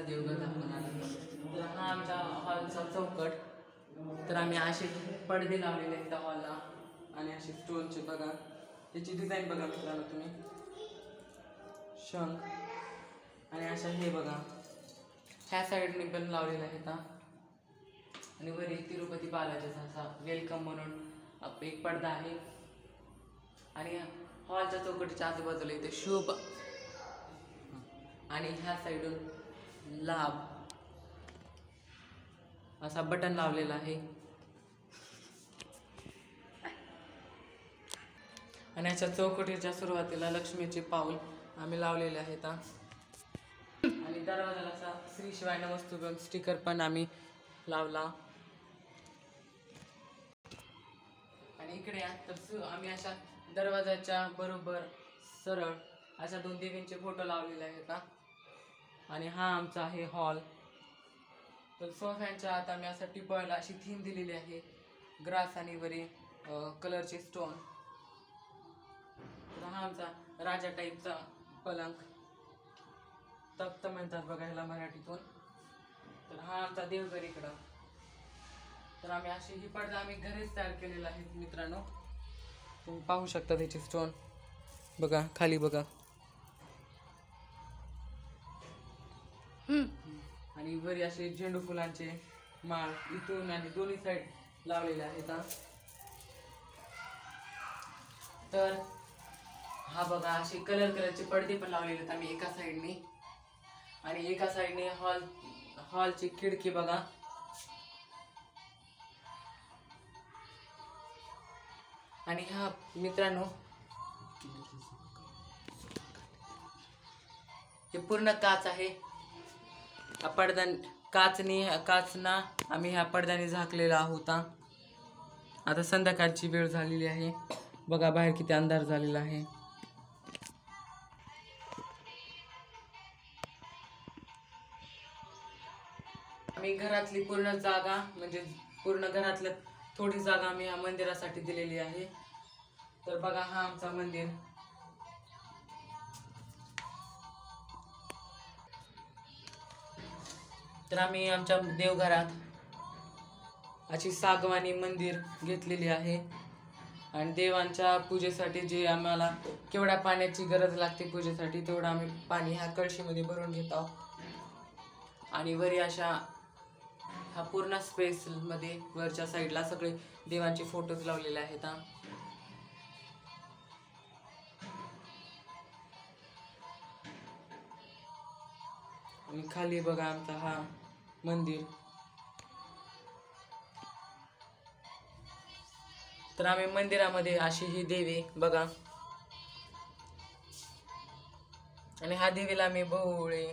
देवघर दाखवणार. तर हा आमच्या हॉलचा चौकट. तर आम्ही असे पडदे लावलेले आहेत त्या हॉलला आणि असे स्टोनचे बघा. त्याची डिझाईन बघा मित्रांनो तुम्ही, शंख आणि अशा हे बघा ह्या साईडने पण लावलेला आहे का. आणि वरी तिरुपती बालाजीचा असा वेलकम म्हणून एक पडदा आहे. आणि हॉलच्या चौकटीच्या आजूबाजूला इथे शुभ आणि ह्या साईडून लाभ असा बटन लावलेला आहे. आणि अशा चौकटीच्या सुरुवातीला लक्ष्मीचे पाऊल आम्ही लावलेले आहेत. आणि दरवाजाला असा श्री शिवाय नमस्तुभ्यम स्टिकर पण आम्ही लावला. आणि इकडे तर आम्ही अशा दरवाजाच्या बरोबर सरळ अशा 2 देवींचे फोटो लावलेले आहेत. आणि हा आमचा आहे हॉल. तर सोफ्यांच्या आत आम्ही असं टिपॉयला अशी थीम दिलेली आहे, ग्रास आणि वरी कलरचे स्टोन. तर हा आमचा राजा टाईपचा पलंग, तख्त म्हणतात बघा ह्याला मराठीतून. तर हा आमचा देवघर इकडं. तर आम्ही अशी ही पडदा आम्ही घरीच तयार केलेला आहे मित्रांनो. तुम्ही पाहू शकता त्याचे स्टोन बघा, खाली बघा. आणि वरी असे झेंडू फुलांचे माळ इथून आणि दोन्ही साईड लावलेले आहेत. तर हा बघा असे कलरचे पडदे पण लावलेले आहेत आम्ही एका साईडने. आणि एका साईडने हॉलची खिडकी बघा. आणि हा मित्रांनो हे पूर्ण काच आहे. हा पडदा काचना आम्ही ह्या पडद्याने झाकलेला आहोत. आता संध्याकाळची वेळ झालेली आहे बघा, बाहेर किती अंधार झालेला आहे. आम्ही घरातली पूर्ण जागा म्हणजे पूर्ण घरातलं थोडी जागा आम्ही या मंदिरासाठी दिलेली आहे. तर बघा हा आमचा मंदिर. तर आम्ही आमच्या देवघरात अशी सागवानी मंदिर घेतलेली आहे. आणि देवांच्या पूजेसाठी जे आम्हाला केवढ्या पाण्याची गरज लागते पूजेसाठी तेवढं आम्ही पाणी ह्या कळशीमध्ये भरून घेत आहोत. आणि वरी अशा हा पूर्ण स्पेसमध्ये वरच्या साईडला सगळे देवांचे फोटोज लावलेले आहेत. आणि खाली बघा आमचा हा मंदिर. तर आम्ही मंदिरामध्ये अशी ही देवी बघा. आणि हा देवीला आम्ही भोवळे